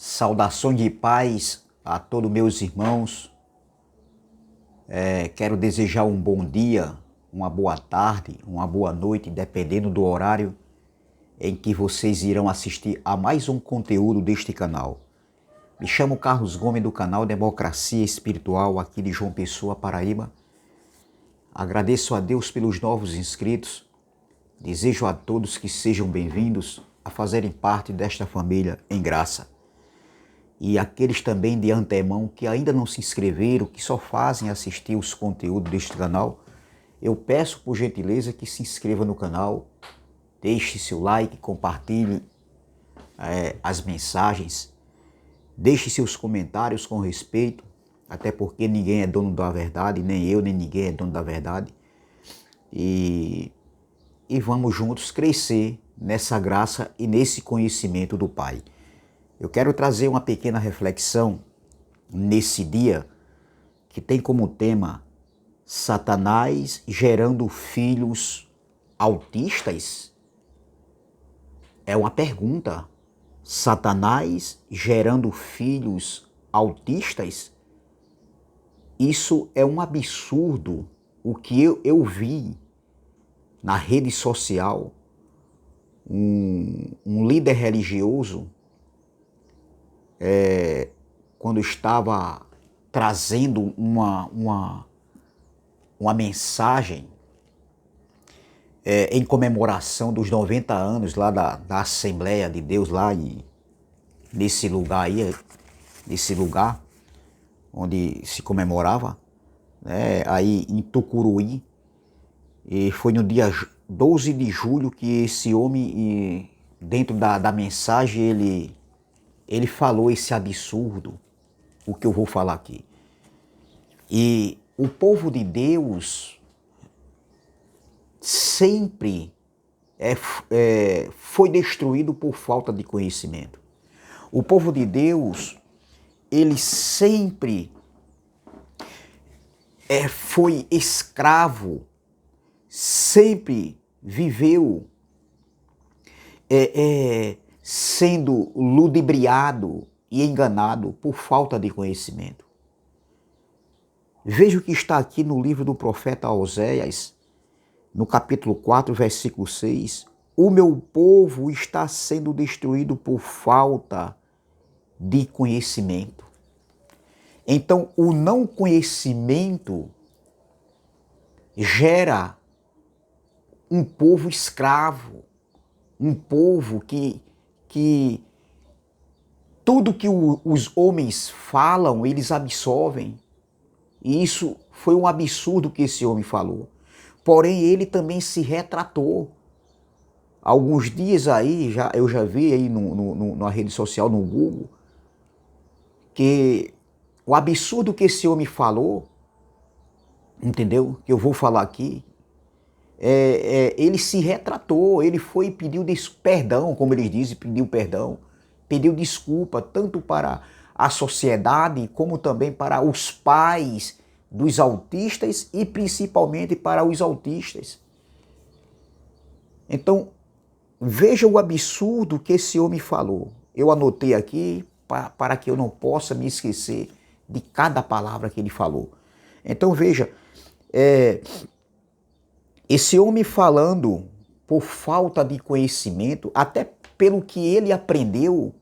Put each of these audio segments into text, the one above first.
Saudações de paz a todos meus irmãos. Quero desejar um bom dia, uma boa tarde, uma boa noite, dependendo do horário em que vocês irão assistir a mais um conteúdo deste canal. Me chamo Carlos Gomes do canal Democracia Espiritual aqui de João Pessoa, Paraíba. Agradeço a Deus pelos novos inscritos. Desejo a todos que sejam bem-vindos a fazerem parte desta família em graça. E aqueles também de antemão que ainda não se inscreveram, que só fazem assistir os conteúdos deste canal, eu peço por gentileza que se inscreva no canal, deixe seu like, compartilhe as mensagens, deixe seus comentários com respeito, até porque ninguém é dono da verdade, nem eu, nem ninguém é dono da verdade. E vamos juntos crescer nessa graça e nesse conhecimento do Pai. Eu quero trazer uma pequena reflexão nesse dia que tem como tema Satanás gerando filhos autistas? É uma pergunta. Satanás gerando filhos autistas? Isso é um absurdo. O que eu vi na rede social, um líder religioso, quando estava trazendo uma mensagem em comemoração dos 90 anos lá da Assembleia de Deus lá nesse lugar aí, nesse lugar onde se comemorava, né, aí em Tucuruí, e foi no dia 12 de julho que esse homem, dentro da mensagem, ele falou esse absurdo, o que eu vou falar aqui. E o povo de Deus sempre foi destruído por falta de conhecimento. O povo de Deus, ele sempre foi escravo, sempre viveu sendo ludibriado e enganado por falta de conhecimento. Veja o que está aqui no livro do profeta Oséias, no capítulo 4, versículo 6. O meu povo está sendo destruído por falta de conhecimento. Então, o não conhecimento gera um povo escravo, um povo que tudo que os homens falam, eles absorvem. E isso foi um absurdo que esse homem falou. Porém, ele também se retratou. Alguns dias aí, eu já vi aí na rede social, no Google, que o absurdo que esse homem falou, entendeu? Que eu vou falar aqui, ele se retratou, ele foi e pediu perdão, como eles dizem, pediu perdão, pediu desculpa, tanto para a sociedade, como também para os pais dos autistas e principalmente para os autistas. Então, veja o absurdo que esse homem falou. Eu anotei aqui para que eu não possa me esquecer de cada palavra que ele falou. Então, veja, esse homem falando por falta de conhecimento, até pelo que ele aprendeu,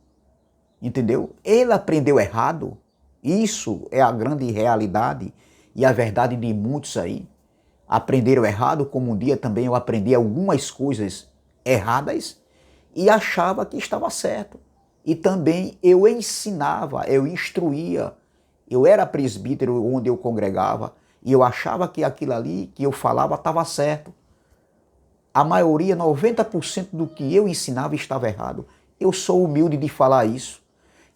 entendeu? Ele aprendeu errado. Isso é a grande realidade e a verdade de muitos aí. Aprenderam errado, como um dia também eu aprendi algumas coisas erradas e achava que estava certo. E também eu ensinava, eu instruía. Eu era presbítero onde eu congregava e eu achava que aquilo ali que eu falava estava certo. A maioria, 90% do que eu ensinava estava errado. Eu sou humilde de falar isso.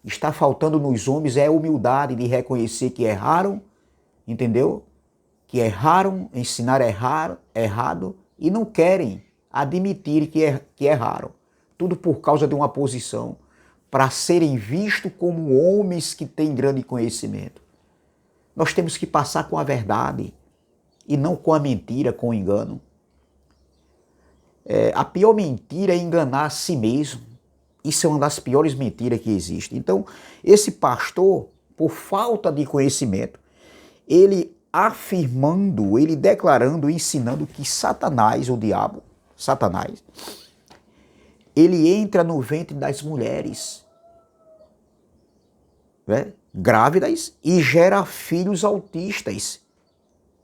Está faltando nos homens é a humildade de reconhecer que erraram, entendeu? Que erraram, ensinaram errado e não querem admitir que erraram. Tudo por causa de uma posição, para serem vistos como homens que têm grande conhecimento. Nós temos que passar com a verdade e não com a mentira, com o engano. A pior mentira é enganar a si mesmo. Isso é uma das piores mentiras que existe. Então, esse pastor, por falta de conhecimento, ele afirmando, ele declarando, ensinando que Satanás, o diabo, Satanás, ele entra no ventre das mulheres, né, grávidas, e gera filhos autistas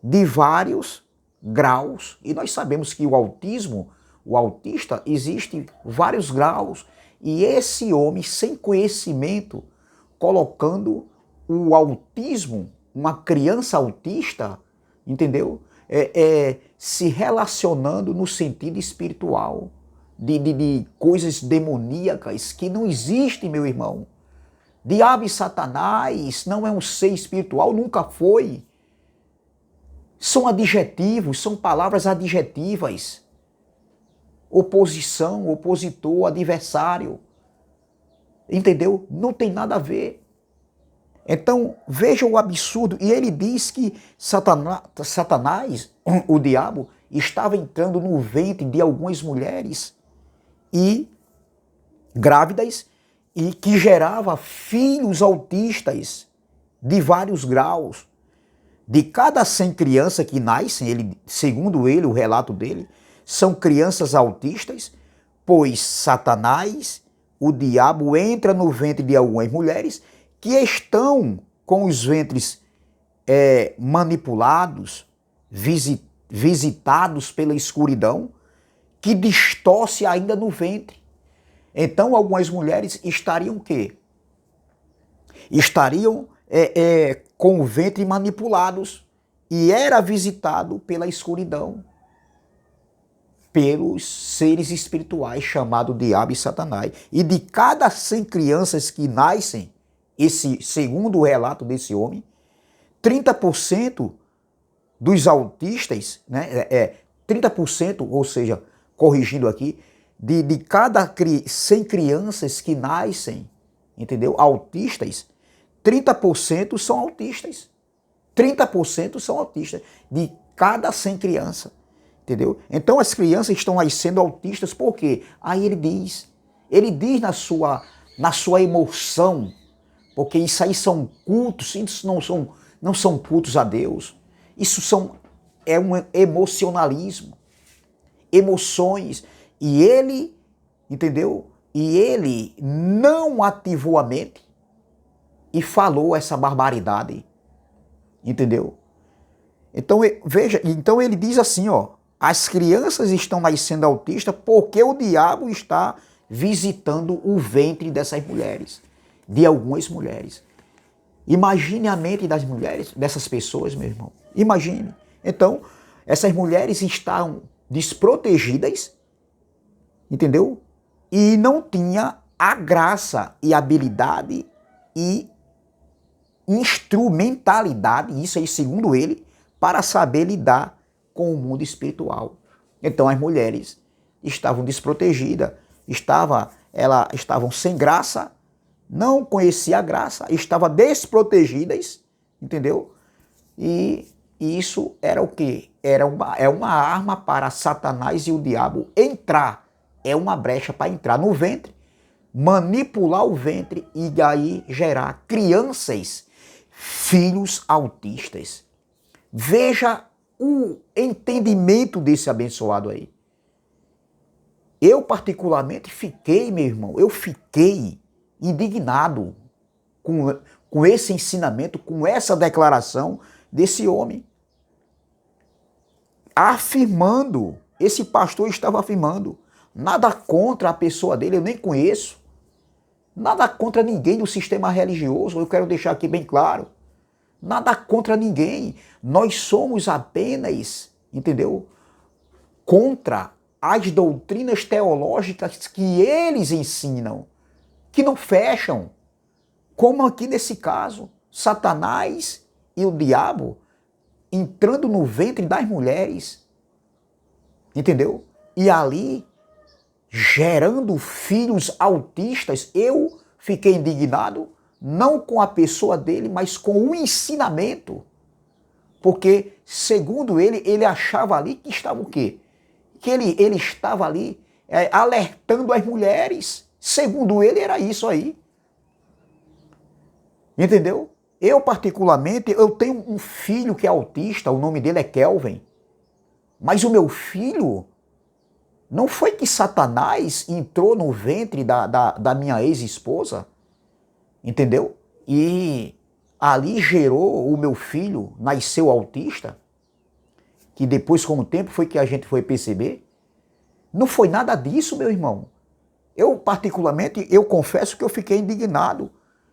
de vários graus. E nós sabemos que o autismo, o autista, existe vários graus. E esse homem, sem conhecimento, colocando o autismo, uma criança autista, entendeu? Se relacionando no sentido espiritual, de coisas demoníacas que não existem, meu irmão. Diabo e Satanás não é um ser espiritual, nunca foi. São adjetivos, são palavras adjetivas. Oposição, opositor, adversário. Entendeu? Não tem nada a ver. Então, veja o absurdo. E ele diz que Satanás, o diabo, estava entrando no ventre de algumas mulheres e grávidas e que gerava filhos autistas de vários graus. De cada 100 crianças que nascem, segundo ele, o relato dele, são crianças autistas, pois Satanás, o diabo, entra no ventre de algumas mulheres que estão com os ventres manipulados, visitados pela escuridão, que distorce ainda no ventre. Então, algumas mulheres estariam o quê? Estariam com o ventre manipulados e era visitado pela escuridão, pelos seres espirituais chamados diabo e Satanás. E de cada 100 crianças que nascem, segundo o relato desse homem, 30% dos autistas, né, 30%, ou seja, corrigindo aqui, de cada 100 crianças que nascem, entendeu? Autistas, 30% são autistas. 30% são autistas de cada 100 crianças, entendeu? Então as crianças estão aí sendo autistas por quê? Aí ele diz na sua emoção, porque isso aí são cultos, isso não são cultos a Deus. Isso é um emocionalismo, emoções. E ele, entendeu? E ele não ativou a mente e falou essa barbaridade, entendeu? Então, veja, então ele diz assim, ó, as crianças estão nascendo autistas porque o diabo está visitando o ventre dessas mulheres, de algumas mulheres. Imagine a mente das mulheres, dessas pessoas, meu irmão. Imagine. Então, essas mulheres estão desprotegidas, entendeu? E não tinha a graça e habilidade e instrumentalidade, isso aí segundo ele, para saber lidar com o mundo espiritual. Então as mulheres estavam desprotegidas, estavam sem graça, não conheciam a graça, estavam desprotegidas, entendeu? E isso era o quê? É uma arma para Satanás e o diabo entrar. É uma brecha para entrar no ventre, manipular o ventre e daí gerar crianças, filhos autistas. Veja o entendimento desse abençoado aí. Eu particularmente fiquei, meu irmão, eu fiquei indignado com esse ensinamento, com essa declaração desse homem. Afirmando, esse pastor estava afirmando, nada contra a pessoa dele, eu nem conheço. Nada contra ninguém do sistema religioso, eu quero deixar aqui bem claro. Nada contra ninguém. Nós somos apenas, entendeu? Contra as doutrinas teológicas que eles ensinam, que não fecham. Como aqui nesse caso, Satanás e o diabo entrando no ventre das mulheres, entendeu? E ali gerando filhos autistas. Eu fiquei indignado, não com a pessoa dele, mas com o ensinamento. Porque, segundo ele achava ali que estava o quê? Que ele estava ali alertando as mulheres. Segundo ele, era isso aí. Entendeu? Eu, particularmente, eu tenho um filho que é autista, o nome dele é Kelvin. Mas o meu filho, não foi que Satanás entrou no ventre da minha ex-esposa, entendeu? E ali gerou o meu filho, nasceu autista, que depois, com o tempo, foi que a gente foi perceber. Não foi nada disso, meu irmão. Eu, particularmente, eu confesso que eu fiquei indignado.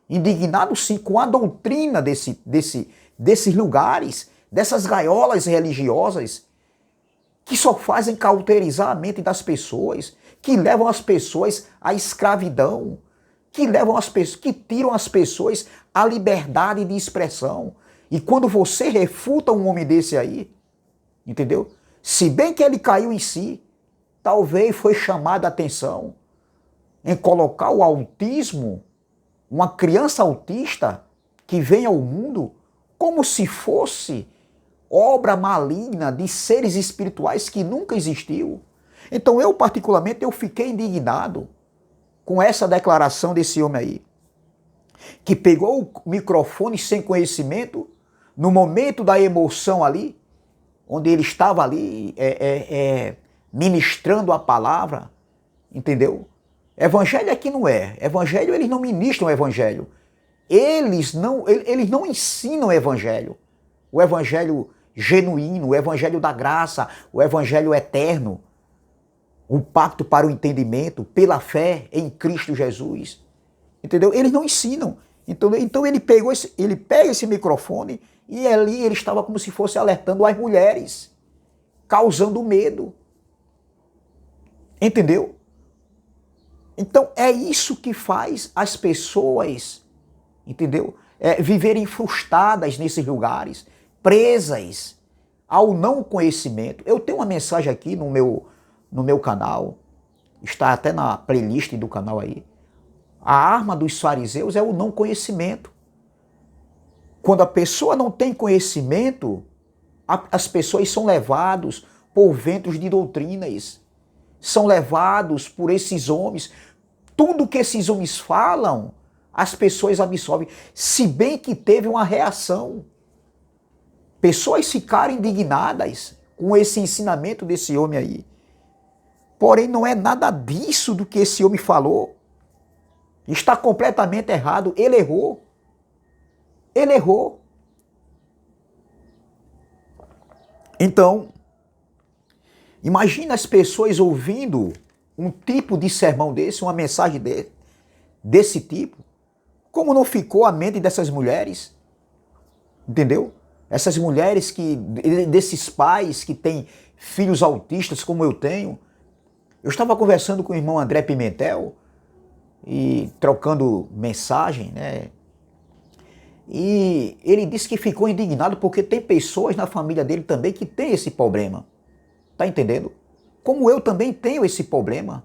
Indignado, sim, com a doutrina desses lugares, dessas gaiolas religiosas, que só fazem cauterizar a mente das pessoas, que levam as pessoas à escravidão, que levam as pessoas, que tiram as pessoas a liberdade de expressão. E quando você refuta um homem desse aí, entendeu? Se bem que ele caiu em si, talvez foi chamada a atenção em colocar o autismo, uma criança autista que vem ao mundo, como se fosse obra maligna de seres espirituais que nunca existiu. Então eu, particularmente, eu fiquei indignado com essa declaração desse homem aí, que pegou o microfone sem conhecimento, no momento da emoção ali, onde ele estava ali ministrando a palavra, entendeu? Evangelho é que não é. Evangelho, eles não ministram o evangelho. Eles não ensinam o evangelho. O evangelho genuíno, o evangelho da graça, o evangelho eterno. O pacto para o entendimento, pela fé em Cristo Jesus. Entendeu? Eles não ensinam. Então ele pega esse microfone e ali ele estava como se fosse alertando as mulheres, causando medo. Entendeu? Então é isso que faz as pessoas, entendeu? Viverem frustradas nesses lugares, presas ao não conhecimento. Eu tenho uma mensagem aqui no meu canal, está até na playlist do canal aí. A arma dos fariseus é o não conhecimento. Quando a pessoa não tem conhecimento, as pessoas são levadas por ventos de doutrinas, são levados por esses homens. Tudo que esses homens falam, as pessoas absorvem. Se bem que teve uma reação. Pessoas ficaram indignadas com esse ensinamento desse homem aí. Porém, não é nada disso do que esse homem falou. Está completamente errado. Ele errou. Ele errou. Então, imagina as pessoas ouvindo um tipo de sermão desse, uma mensagem desse tipo. Como não ficou a mente dessas mulheres? Entendeu? Essas mulheres desses pais que têm filhos autistas como eu tenho. Eu estava conversando com o irmão André Pimentel e trocando mensagem, né? E ele disse que ficou indignado porque tem pessoas na família dele também que tem esse problema. Tá entendendo? Como eu também tenho esse problema.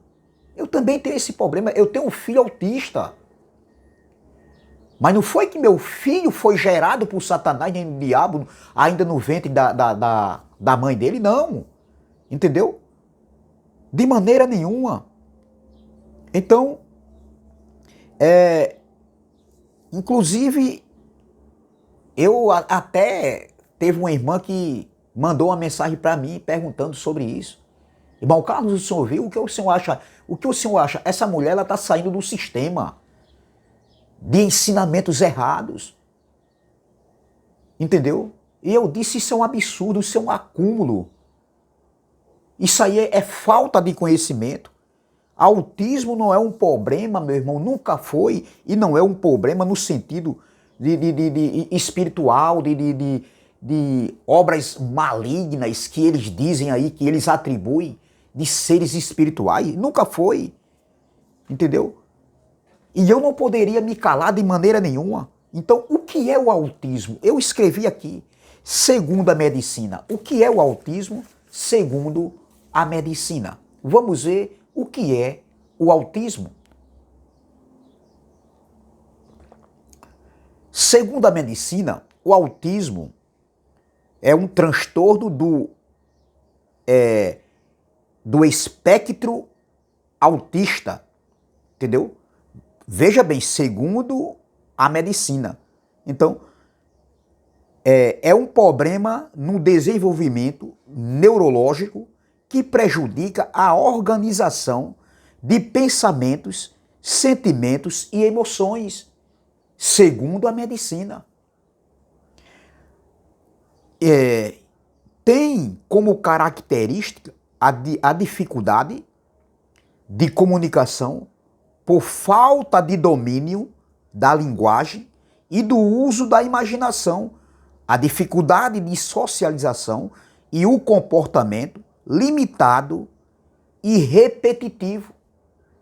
Eu também tenho esse problema. Eu tenho um filho autista. Mas não foi que meu filho foi gerado por Satanás nem do diabo ainda no ventre da mãe dele, não. Entendeu? De maneira nenhuma. Então, inclusive, eu até teve uma irmã que mandou uma mensagem para mim perguntando sobre isso. Irmão Carlos, o senhor viu? O que o senhor acha? O que o senhor acha? Essa mulher, ela está saindo do sistema de ensinamentos errados. Entendeu? E eu disse, isso é um absurdo, isso é um acúmulo. Isso aí é falta de conhecimento. Autismo não é um problema, meu irmão, nunca foi e não é um problema no sentido de espiritual, de obras malignas que eles dizem aí, que eles atribuem de seres espirituais. Nunca foi. Entendeu? E eu não poderia me calar de maneira nenhuma. Então, o que é o autismo? Eu escrevi aqui, segundo a medicina. O que é o autismo segundo a medicina? Vamos ver o que é o autismo. Segundo a medicina, o autismo é um transtorno do espectro autista, entendeu? Veja bem, segundo a medicina. Então, é um problema no desenvolvimento neurológico que prejudica a organização de pensamentos, sentimentos e emoções, segundo a medicina. Tem como característica a dificuldade de comunicação por falta de domínio da linguagem e do uso da imaginação, a dificuldade de socialização e o comportamento limitado e repetitivo.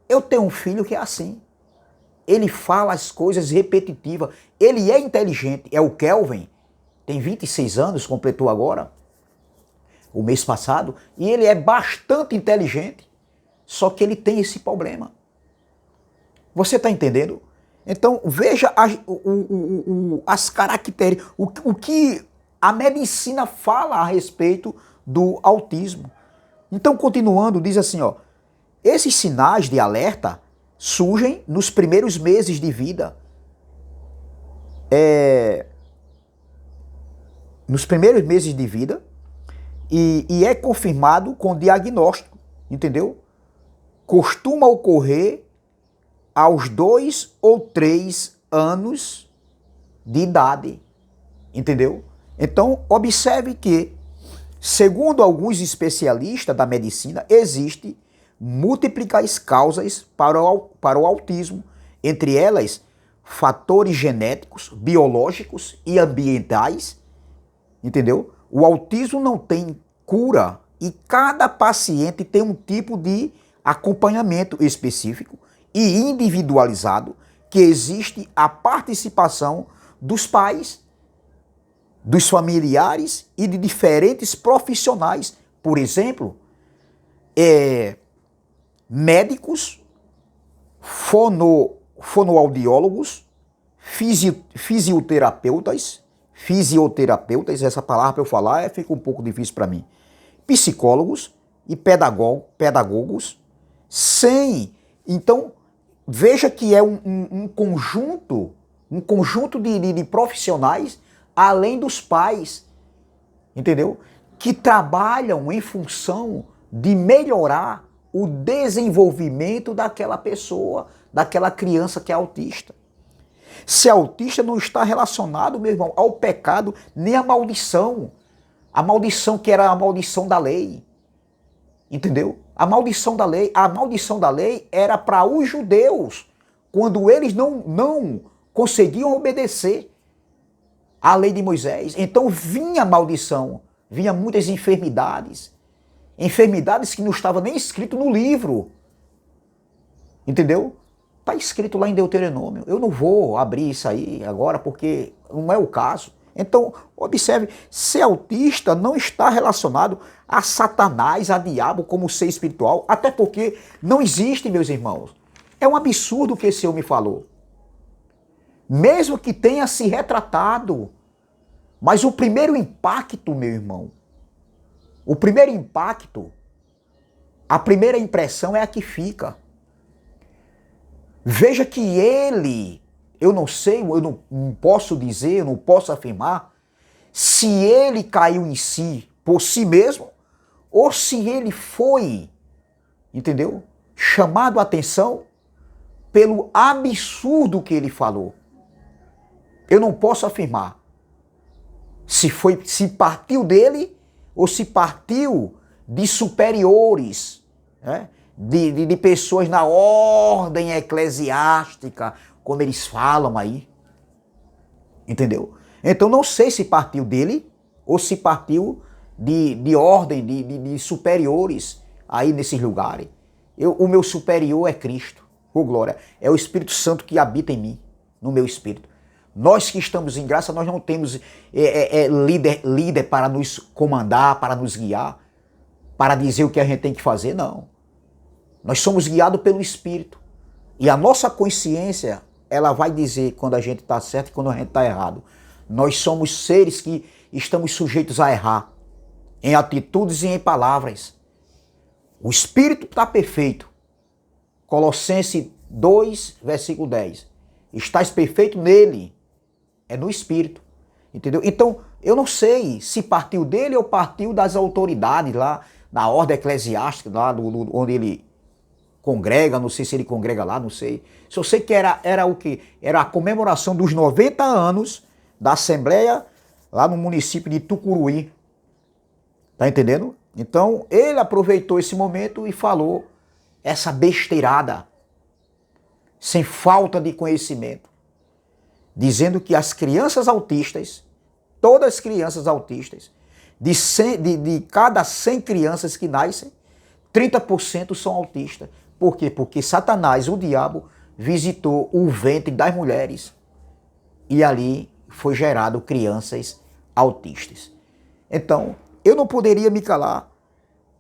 Eu tenho um filho que é assim. Ele fala as coisas repetitivas. Ele é inteligente. É o Kelvin. Tem 26 anos, completou agora, o mês passado. E ele é bastante inteligente. Só que ele tem esse problema. Você está entendendo? Então, veja as características, o que a medicina fala a respeito do autismo. Então, continuando, diz assim, ó, esses sinais de alerta surgem nos primeiros meses de vida. Nos primeiros meses de vida e é confirmado com diagnóstico, entendeu? Costuma ocorrer aos 2 ou 3 anos de idade, entendeu? Então, observe que, segundo alguns especialistas da medicina, existem múltiplas causas para o autismo, entre elas fatores genéticos, biológicos e ambientais, entendeu? O autismo não tem cura e cada paciente tem um tipo de acompanhamento específico e individualizado, que existe a participação dos pais, dos familiares e de diferentes profissionais. Por exemplo, médicos, fonoaudiólogos, fisioterapeutas, essa palavra para eu falar fica um pouco difícil para mim, psicólogos e pedagogos, então, veja que é um conjunto de profissionais, além dos pais, entendeu? Que trabalham em função de melhorar o desenvolvimento daquela pessoa, daquela criança que é autista. Se autista não está relacionado, meu irmão, ao pecado, nem à maldição. A maldição que era a maldição da lei. Entendeu? A maldição da lei era para os judeus, quando eles não conseguiam obedecer à lei de Moisés. Então vinha maldição, vinha muitas enfermidades que não estavam nem escrito no livro. Entendeu? Está escrito lá em Deuteronômio. Eu não vou abrir isso aí agora porque não é o caso. Então, observe, ser autista não está relacionado a Satanás, a diabo como ser espiritual, até porque não existe, meus irmãos. É um absurdo o que esse homem falou. Mesmo que tenha se retratado, mas o primeiro impacto, meu irmão, a primeira impressão é a que fica. Veja que ele, eu não posso dizer, eu não posso afirmar se ele caiu em si por si mesmo ou se ele foi, entendeu? Chamado a atenção pelo absurdo que ele falou. Eu não posso afirmar se partiu dele ou se partiu de superiores, né? De pessoas na ordem eclesiástica, como eles falam aí. Entendeu? Então não sei se partiu dele ou se partiu de ordem, de superiores aí nesses lugares. O meu superior é Cristo. Oh, glória. É o Espírito Santo que habita em mim, no meu espírito. Nós que estamos em graça, nós não temos líder para nos comandar, para nos guiar, para dizer o que a gente tem que fazer, não. Nós somos guiados pelo Espírito. E a nossa consciência, ela vai dizer quando a gente está certo e quando a gente está errado. Nós somos seres que estamos sujeitos a errar, em atitudes e em palavras. O Espírito está perfeito. Colossenses 2, versículo 10. Estás perfeito nele, é no Espírito, entendeu? Então, eu não sei se partiu dele ou partiu das autoridades lá, na ordem eclesiástica, lá onde ele congrega, não sei se ele congrega lá, não sei. Só sei que era o quê? Era a comemoração dos 90 anos da Assembleia lá no município de Tucuruí. Tá entendendo? Então, ele aproveitou esse momento e falou essa besteirada, sem falta de conhecimento, dizendo que as crianças autistas, todas as crianças autistas, de cada 100 crianças que nascem, 30% são autistas. Por quê? Porque Satanás, o diabo, visitou o ventre das mulheres e ali foi gerado crianças autistas. Então, eu não poderia me calar.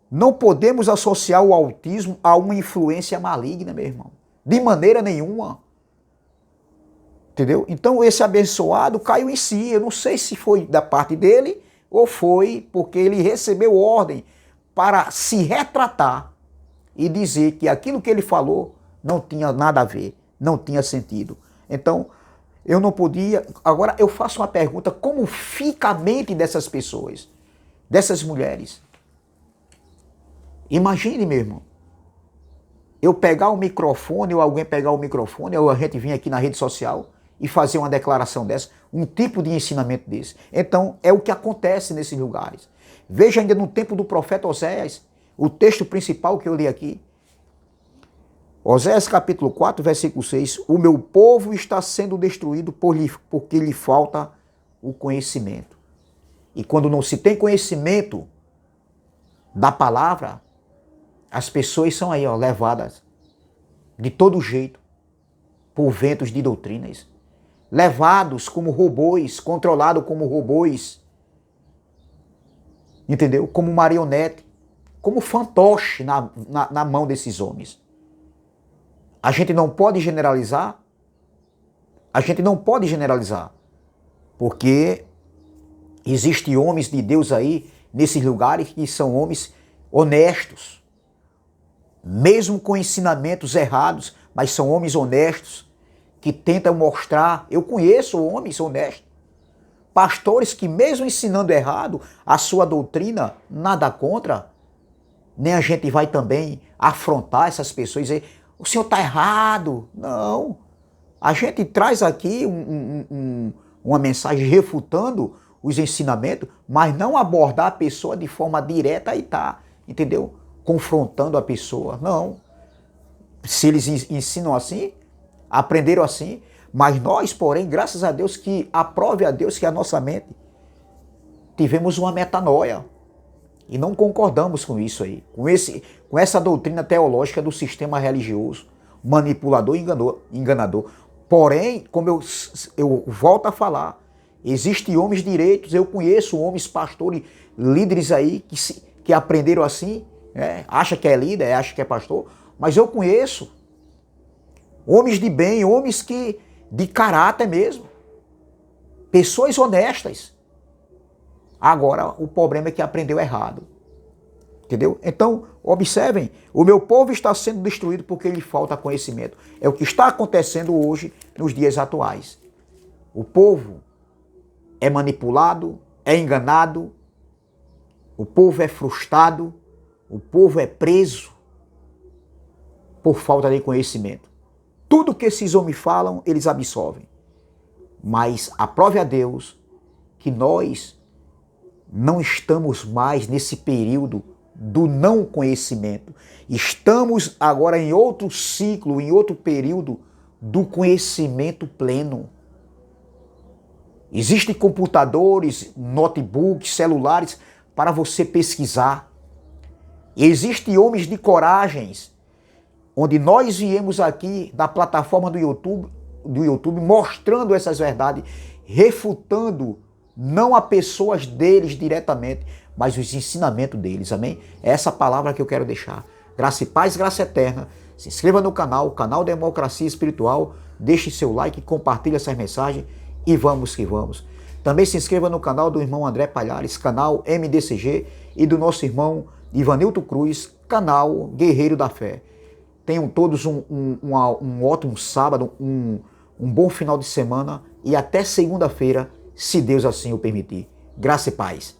Não podemos associar o autismo a uma influência maligna, meu irmão. De maneira nenhuma. Entendeu? Então, esse abençoado caiu em si. Eu não sei se foi da parte dele ou foi porque ele recebeu ordem para se retratar e dizer que aquilo que ele falou não tinha nada a ver, não tinha sentido. Então, eu não podia... Agora, eu faço uma pergunta, como fica a mente dessas pessoas, dessas mulheres? Imagine, meu irmão, eu pegar o microfone, ou alguém pegar o microfone, ou a gente vir aqui na rede social e fazer uma declaração dessa, um tipo de ensinamento desse. Então, é o que acontece nesses lugares. Veja ainda no tempo do profeta Oséias, o texto principal que eu li aqui. Oséias capítulo 4, versículo 6. O meu povo está sendo destruído porque lhe falta o conhecimento. E quando não se tem conhecimento da palavra, as pessoas são aí, ó, levadas de todo jeito por ventos de doutrinas. Levados como robôs, controlados como robôs. Entendeu? Como marionete. Como fantoche na mão desses homens. A gente não pode generalizar. A gente não pode generalizar. Porque existem homens de Deus aí, nesses lugares, que são homens honestos. Mesmo com ensinamentos errados, mas são homens honestos, que tentam mostrar... Eu conheço homens honestos. Pastores que mesmo ensinando errado, a sua doutrina, nada contra... Nem a gente vai também afrontar essas pessoas e dizer, o senhor está errado. Não. A gente traz aqui uma mensagem refutando os ensinamentos, mas não abordar a pessoa de forma direta e tá, entendeu? Confrontando a pessoa. Não. Se eles ensinam assim, aprenderam assim, mas nós, porém, graças a Deus, que aprove a Deus que a nossa mente tivemos uma metanoia. E não concordamos com isso aí, com essa doutrina teológica do sistema religioso, manipulador e enganador. Porém, como eu volto a falar, existem homens direitos, eu conheço homens pastores, líderes aí que aprenderam assim, acha que é líder, acha que é pastor, mas eu conheço homens de bem, homens que de caráter mesmo, pessoas honestas. Agora, o problema é que aprendeu errado. Entendeu? Então, observem, o meu povo está sendo destruído porque lhe falta conhecimento. É o que está acontecendo hoje, nos dias atuais. O povo é manipulado, é enganado, o povo é frustrado, o povo é preso por falta de conhecimento. Tudo que esses homens falam, eles absorvem. Mas aprove a Deus que nós não estamos mais nesse período do não conhecimento. Estamos agora em outro ciclo, em outro período do conhecimento pleno. Existem computadores, notebooks, celulares para você pesquisar. Existem homens de coragens, onde nós viemos aqui da plataforma do YouTube mostrando essas verdades, refutando não a pessoas deles diretamente, mas os ensinamentos deles, amém? É essa palavra que eu quero deixar. Graça e paz, graça eterna. Se inscreva no canal Democracia Espiritual, deixe seu like, compartilhe essas mensagens e vamos que vamos. Também se inscreva no canal do irmão André Palhares, canal MDCG, e do nosso irmão Ivanilton Cruz, canal Guerreiro da Fé. Tenham todos um ótimo sábado, um bom final de semana e até segunda-feira, se Deus assim o permitir. Graça e paz.